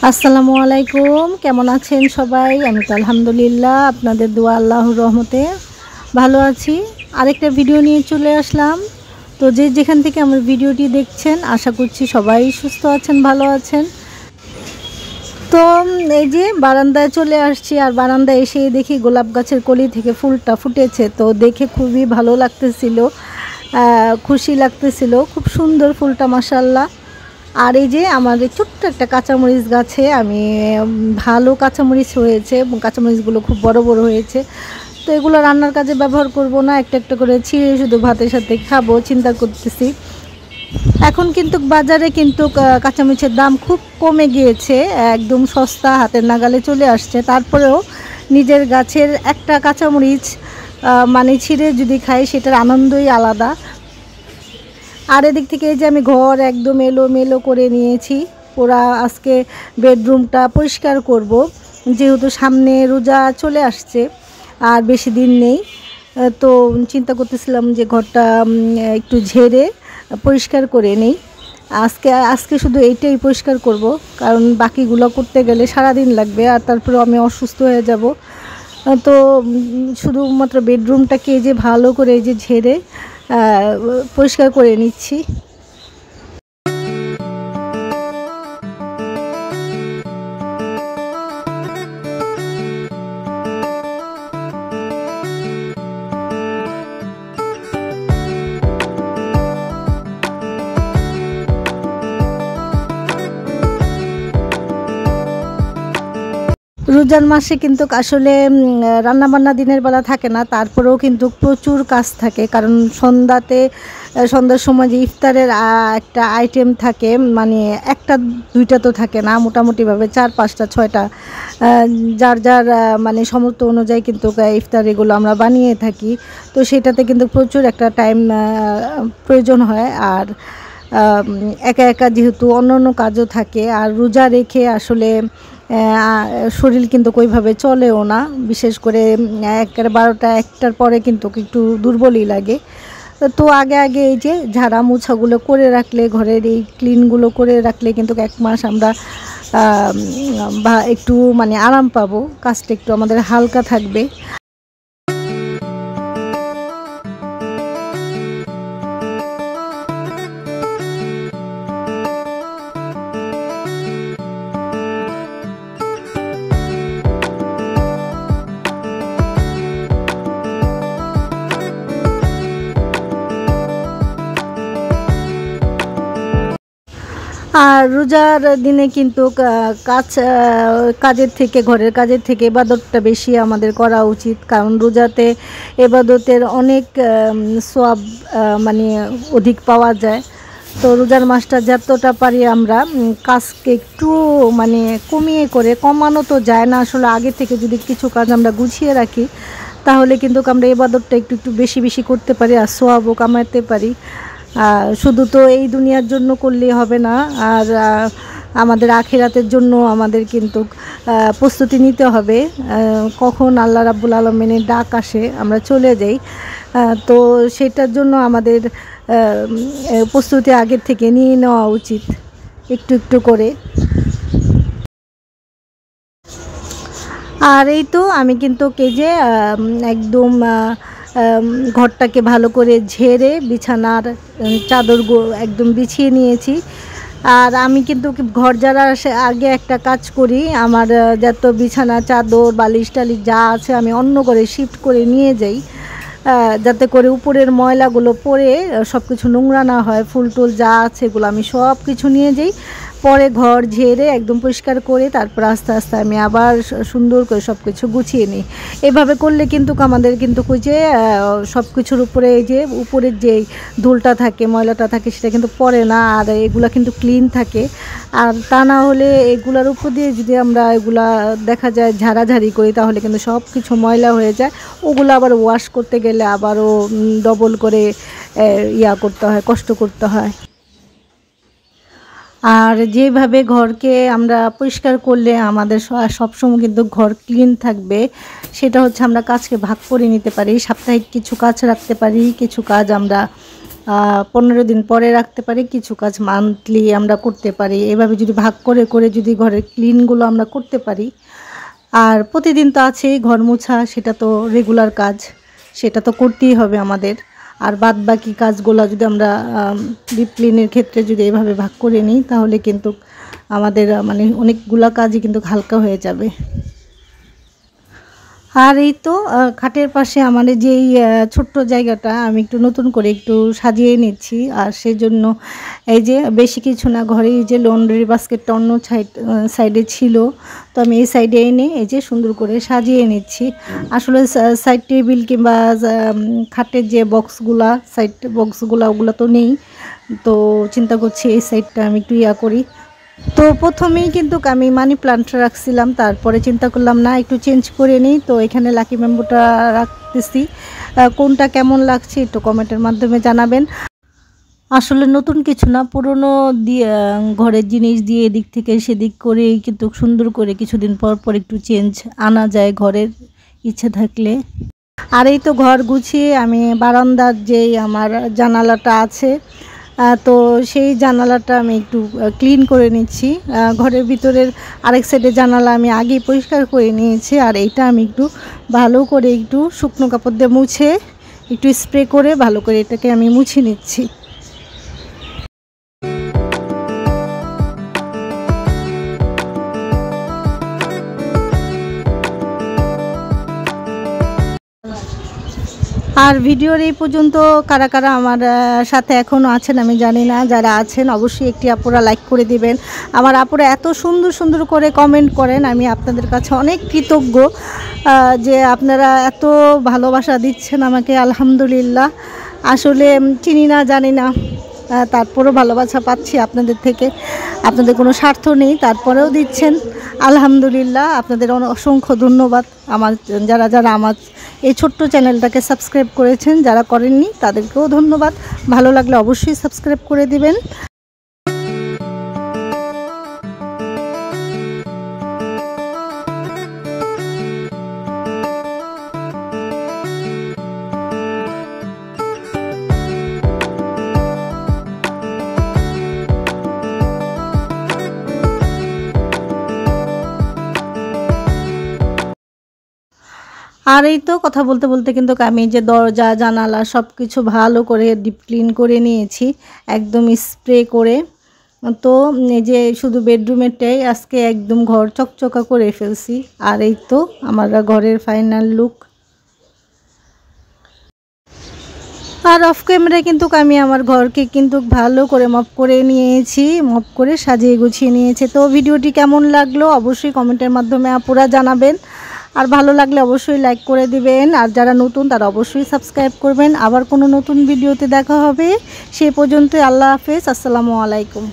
আসসালামু আলাইকুম, কেমন আছেন সবাই? আমি তো আলহামদুলিল্লাহ আপনাদের দোয়া আল্লাহর রহমতে ভালো আছি। আরেকটা ভিডিও নিয়ে চলে আসলাম। তো যেখান থেকে আমার ভিডিওটি দেখছেন আশা করছি সবাই সুস্থ আছেন, ভালো আছেন। তো এই যে বারান্দায় চলে আসছি, আর বারান্দায় এসে দেখি গোলাপ গাছের কলি থেকে ফুলটা ফুটেছে। তো দেখে খুবই ভালো লাগতেছিল, খুশি লাগতেছিল, খুব সুন্দর ফুলটা মাশাআল্লাহ। আর এই যে আমার ছোট্ট একটা কাঁচামরিচ গাছে আমি ভালো কাঁচামরিচ হয়েছে এবং কাঁচামরিচগুলো খুব বড় বড় হয়েছে। তো এগুলো রান্নার কাজে ব্যবহার করব না, একটা একটা করে ছিঁড়ে শুধু ভাতের সাথে খাবো চিন্তা করতেছি। এখন কিন্তু বাজারে কিন্তু কাঁচামরিচের দাম খুব কমে গিয়েছে, একদম সস্তা, হাতের নাগালে চলে আসছে। তারপরেও নিজের গাছের একটা কাঁচামরিচ মানে ছিঁড়ে যদি খাই সেটার আনন্দই আলাদা। আর এদিক থেকে এই যে আমি ঘর একদম এলোমেলো করে নিয়েছি। পুরা আজকে বেডরুমটা পরিষ্কার করব, যেহেতু সামনে রোজা চলে আসছে আর বেশি দিন নেই। তো চিন্তা করতেছিলাম যে ঘরটা একটু ঝেড়ে পরিষ্কার করে নেই। আজকে শুধু এইটাই পরিষ্কার করব, কারণ বাকিগুলো করতে গেলে সারা দিন লাগবে, আর তারপরে আমি অসুস্থ হয়ে যাব। তো শুধুমাত্র বেডরুমটাকে যে ভালো করে এই যে ঝেড়ে পরিষ্কার করে নিচ্ছি। রমজান মাসে কিন্তু আসলে রান্নাবান্না দিনের বেলা থাকে না, তারপরেও কিন্তু প্রচুর কাজ থাকে। কারণ সন্ধ্যার সময় যে ইফতারের একটা আইটেম থাকে, মানে একটা দুইটা তো থাকে না, মোটামুটিভাবে 4 5টা 6টা যার যার মানে সামর্থ্য অনুযায়ী কিন্তু ইফতার এগুলো আমরা বানিয়ে থাকি। তো সেটাতে কিন্তু প্রচুর একটা টাইম প্রয়োজন হয়। আর একা একা যেহেতু অন্য অন্য কাজও থাকে, আর রোজা রেখে আসলে শরীর কিন্তু ওইভাবে চলেও না। বিশেষ করে একেবারে 12টা 1টার পরে কিন্তু একটু দুর্বলই লাগে। তো আগে আগে এই যে ঝাড়া মোছাগুলো করে রাখলে, ঘরের এই ক্লিনগুলো করে রাখলে কিন্তু 1 মাস আমরা বা একটু মানে আরাম পাবো, কাজটা একটু আমাদের হালকা থাকবে। আর রোজার দিনে কিন্তু কাজের থেকে, ঘরের কাজের থেকে ইবাদতটা বেশি আমাদের করা উচিত। কারণ রোজাতে ইবাদতের অনেক সওয়াব মানে অধিক পাওয়া যায়। তো রোজার মাসটা যতটা পারি আমরা কাজকে একটু মানে কমানো তো যায় না আসলে। আগে থেকে যদি কিছু কাজ আমরা গুছিয়ে রাখি তাহলে কিন্তু আমরা ইবাদতটা একটু একটু বেশি বেশি করতে পারি আর সওয়াবও কামাতে পারি। শুধু তো এই দুনিয়ার জন্য করলেই হবে না, আর আমাদের আখিরাতের জন্য আমাদের কিন্তু প্রস্তুতি নিতে হবে। কখন আল্লাহ রাব্বুল আলামিনের ডাক আসে আমরা চলে যাই, তো সেটার জন্য আমাদের প্রস্তুতি আগের থেকে নিয়ে নেওয়া উচিত একটু একটু করে। আর এই তো আমি কিন্তু যে একদম ঘরটাকে ভালো করে ঝেড়ে বিছানার চাদর একদম বিছিয়ে নিয়েছি। আর আমি কিন্তু ঘর ঝাড়ার আগে একটা কাজ করি, আমার যত বিছানা চাদর বালিশ টালিশ যা আছে আমি অন্য ঘরে শিফট করে নিয়ে যাই, যাতে করে উপরের ময়লাগুলো পড়ে সব কিছু নোংরা না হয়। ফুল টুল যা আছে এগুলো আমি সব কিছু নিয়ে যাই, পরে ঘর ঝেড়ে একদম পরিষ্কার করে তারপর আস্তে আস্তে আমি আবার সুন্দর করে সব কিছু গুছিয়ে নিই। এভাবে করলে কিন্তু আমাদের কিন্তু ওই যে সব কিছুর উপরে এই যে উপরের যে ধুলটা থাকে, ময়লাটা থাকে, সেটা কিন্তু পড়ে না, আর এগুলা কিন্তু ক্লিন থাকে। আর তা না হলে এগুলার উপর দিয়ে যদি আমরা এগুলা দেখা যায় ঝাড়াঝাড়ি করি তাহলে কিন্তু সব কিছু ময়লা হয়ে যায়। ওগুলো আবার ওয়াশ করতে গেলে আবারও ডবল করে করতে হয়, কষ্ট করতে হয়। আর যেভাবে ঘরকে আমরা পরিষ্কার করলে আমাদের সবসময় কিন্তু ঘর ক্লিন থাকবে, সেটা হচ্ছে আমরা কাজকে ভাগ করে নিতে পারি। সাপ্তাহিক কিছু কাজ রাখতে পারি, কিছু কাজ আমরা 15 দিন পরে রাখতে পারি, কিছু কাজ মান্থলি আমরা করতে পারি। এভাবে যদি ভাগ করে করে যদি ঘরের ক্লিনগুলো আমরা করতে পারি, আর প্রতিদিন তো আছেই ঘর মোছা, সেটা তো রেগুলার কাজ, সেটা তো করতেই হবে আমাদের। আর বাদ বাকি কাজগুলো যদি আমরা ডিপ ক্লিনের ক্ষেত্রে যদি এভাবে ভাগ করে নিই, তাহলে কিন্তু আমাদের মানে অনেকগুলা কাজই কিন্তু হালকা হয়ে যাবে। আর এই তো খাটের পাশে আমাদের যেই ছোট্ট জায়গাটা আমি একটু নতুন করে একটু সাজিয়ে নিচ্ছি। আর সেজন্য এই যে বেশি কিছু না, ঘরেই যে লন্ড্রি বাস্কেটটা অন্য সাইডে ছিল, তো আমি এই সাইডে এনে এই যে সুন্দর করে সাজিয়ে নিচ্ছি। আসলে সাইড টেবিল কিংবা খাটের যে বক্সগুলা, সাইড বক্সগুলা ওগুলো তো নেই, তো চিন্তা করছি এই সাইডটা আমি একটু করি। তো প্রথমেই কিন্তু আমি মানি প্লান্ট রাখছিলাম, তারপরে চিন্তা করলাম না একটু চেঞ্জ করে নিই, তো এখানে লাকি ব্যাম্বুটা রাখতেছি। কোনটা কেমন লাগছে একটু কমেন্টের মাধ্যমে জানাবেন। আসলে নতুন কিছু না, পুরনো দিয়ে ঘরের জিনিস দিয়ে এদিক থেকে সেদিক করে কিন্তু সুন্দর করে কিছুদিন পর পর একটু চেঞ্জ আনা যায় ঘরের ইচ্ছে থাকলে। আর এই তো ঘর গুছিয়ে আমি বারান্দার যেই আমার জানালাটা আছে, তো সেই জানালাটা আমি একটু ক্লিন করে নিচ্ছি। ঘরের ভিতরের আরেক সাইডে জানালা আমি আগেই পরিষ্কার করে নিয়েছি, আর এইটা আমি একটু ভালো করে একটু শুকনো কাপড় দিয়ে মুছে একটু স্প্রে করে ভালো করে এটাকে আমি মুছে নিচ্ছি। আর ভিডিওর এই পর্যন্ত কারা কারা আমার সাথে এখনও আছেন আমি জানি না, যারা আছেন অবশ্যই একটি আপুরা লাইক করে দিবেন। আমার আপুরা এত সুন্দর সুন্দর করে কমেন্ট করেন, আমি আপনাদের কাছে অনেক কৃতজ্ঞ যে আপনারা এত ভালোবাসা দিচ্ছেন আমাকে। আলহামদুলিল্লাহ, আসলে চিনি না জানি না, তারপরেও ভালোবাসা পাচ্ছি আপনাদের থেকে। আপনাদের কোনো স্বার্থ নেই, তারপরেও দিচ্ছেন। আলহামদুলিল্লাহ, আপনাদের অসংখ্য ধন্যবাদ। আমার যারা যারা আমার এই ছোট্ট চ্যানেলটাকে সাবস্ক্রাইব করেছেন, যারা করেননি তাদেরকেও ধন্যবাদ। ভালো লাগলে অবশ্যই সাবস্ক্রাইব করে দিবেন। আর এই তো কথা বলতে বলতে কিন্তু আমি যে দরজা জানালা সব কিছু ভালো করে ডিপ ক্লিন করে নিয়েছি, একদম স্প্রে করে। তো এই যে শুধু বেডরুমেরটাই আজকে একদম ঘর চকচকা করে ফেলছি। আর এই তো আমার ঘরের ফাইনাল লুক। আর অফ ক্যামেরায় কিন্তু আমি আমার ঘরকে কিন্তু ভালো করে মপ করে নিয়েছি, মপ করে সাজিয়ে গুছিয়ে নিয়েছি। তো ভিডিওটি কেমন লাগলো অবশ্যই কমেন্টের মাধ্যমে আপুরা জানাবেন। আর ভালো লাগলে অবশ্যই লাইক করে দিবেন, আর যারা নতুন তারা অবশ্যই সাবস্ক্রাইব করবেন। আবার কোনো নতুন ভিডিওতে দেখা হবে, সে পর্যন্ত আল্লাহ হাফেজ, আসসালামু আলাইকুম।